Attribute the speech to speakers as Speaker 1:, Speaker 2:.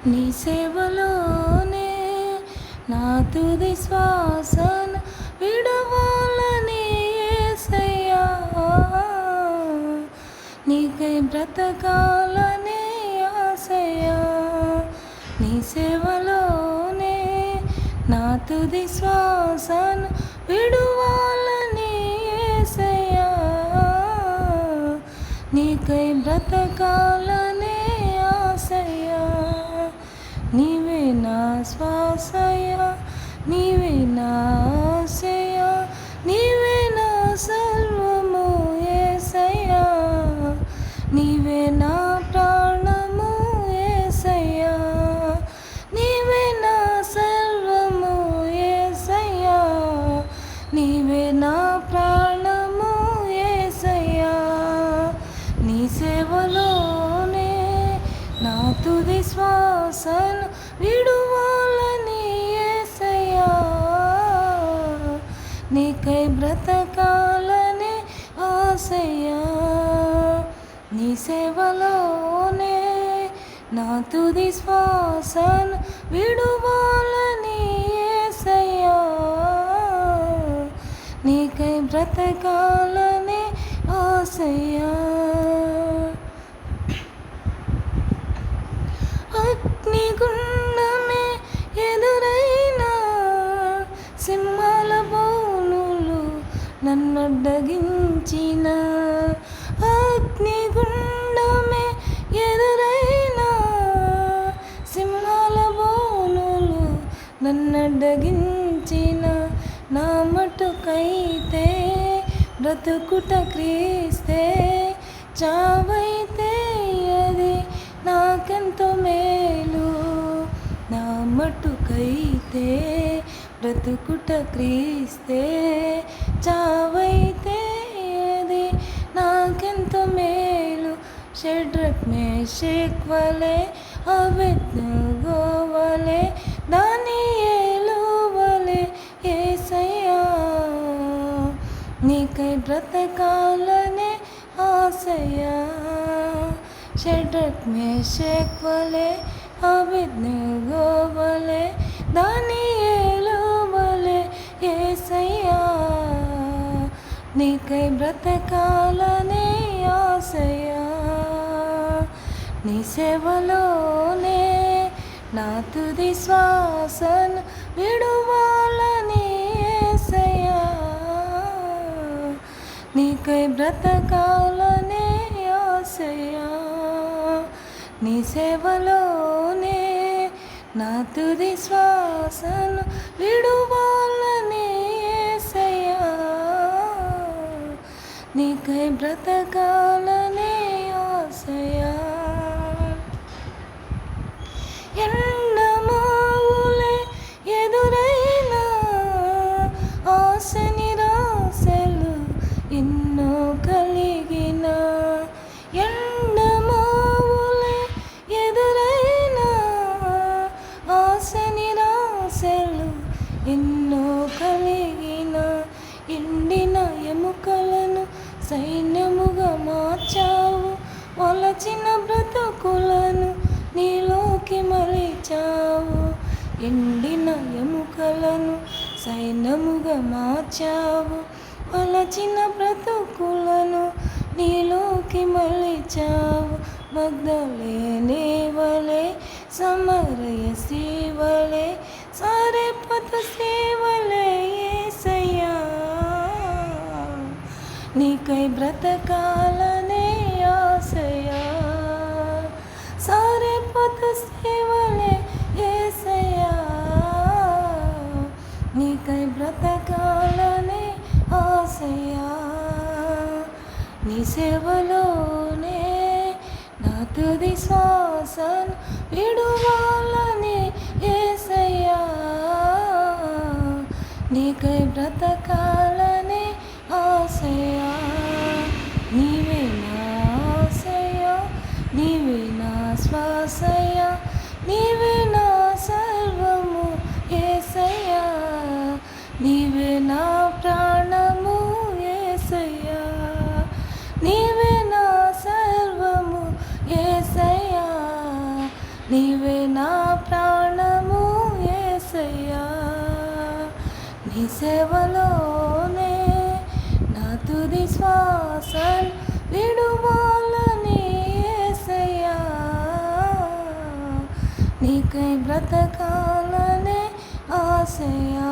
Speaker 1: నీ సేవలోనే నా తుది శ్వాసను విడవాలని యేసయ్యా, నీకై బ్రతకాలనే ఆశయ్యా. నీ సేవలోనే నా తుది శ్వాసను విడువాలని యేసయ్యా, నీకై బ్రతకాలనే ఆశయ్యా. నీవే నా శ్వాసయ్యా, నీవే నా ఆశయ్యా, నీవే నా సర్వము యేసయ్యా, నీవే నా ప్రాణము యేసయ్యా, నీవే నా సర్వము యేసయ్యా, నీవే నా ప్రాణము యేసయ్యా. నీ సేవలోనే నా తుది శ్వాసను విడువాలని యేసయ్యా, నీకై బ్రతకాలనే ఆశయ్యా. నీ సేవలోనే నా తుది శ్వాసను విడువాలని యేసయ్యా, నీకై బ్రతకాలనే ఆశయ్యా. అగ్నిగుండమే ఎదురైనా, సింహాల బోనులు నన్నడ్డగించిన, అగ్నిగుండమే ఎదురైనా, సింహాల బోనులు నన్నడ్డగించిన, నా మటుకైతే బ్రతుకుట క్రీస్తే, చావైతే అది నాకెంతో మేలు. నా మటుకైతే బ్రతుకుట క్రీస్తే, చావైతే అది నాకెంతో మేలు. షడ్రక్ మేషక్ వలె అబేద్నెగో వలె దానియేలు వలె యేసయ్యా, నీకై బ్రతకాలనే ఆశయ్యా. షడ్రక్ మేషక్ వలె అబేద్నెగో వలె దానియేలు వలె యేసయ్యా, నీకై బ్రతకాలనే ఆశయ్యా. నీ సేవలోనే నా తుది శ్వాసను విడువాలని యేసయ్యా, నీకై బ్రతకాలనే ఆశయ్యా. నీ సేవలోనే నా తుది శ్వాసను విడువాలని యేసయ్యా, నీకై బ్రతకాలనే ఆశయ్యా. ఎండమావులే ఎదురైనా, ఆశ నిరాశలు ఎన్నో కలిగిన, ఎండమావులే ఎదురైనా, ఆశ నిరాశలు ఎన్నో కలిగిన, ఎండిన ఎముకలను సైన్యముగా మార్చావు, వలచిన బ్రతుకులను నీలోకి మలిచావు. ఎండిన ఎముకలను సైన్యముగా మార్చావు, వలచిన బ్రతుకులను నీలోకి మలిచావు. మగ్దలేనే వలె సమరయ శ్రీవలె సారెపత సేవలే యేసయ్యా, నీకై బ్రతకాలనే ఆశయ్యా. సారెపత సేవలే యేసయ్యా, నీకై బ్రతకాలనే ఆశయ్యా. నీ సేవలోనే నా తుది శ్వాసను విడువాలని యేసయ్యా, నీకై బ్రతకాలనే ఆశయ్యా. నీవే నా ఆశయ్యా, నీవే నా శ్వాసయ్యా, నీవే నా సర్వము యేసయ్యా, నీవే నా ప్రాణము యేసయ్యా, నీవే నా సర్వము యేసయ్యా, నీవే నా ప్రాణము యేసయ్యా, నీ సేవలోనే నా తుది శ్వాసను విడువాలని యేసయ్యా, నీకై బ్రతకాలనే ఆశయా.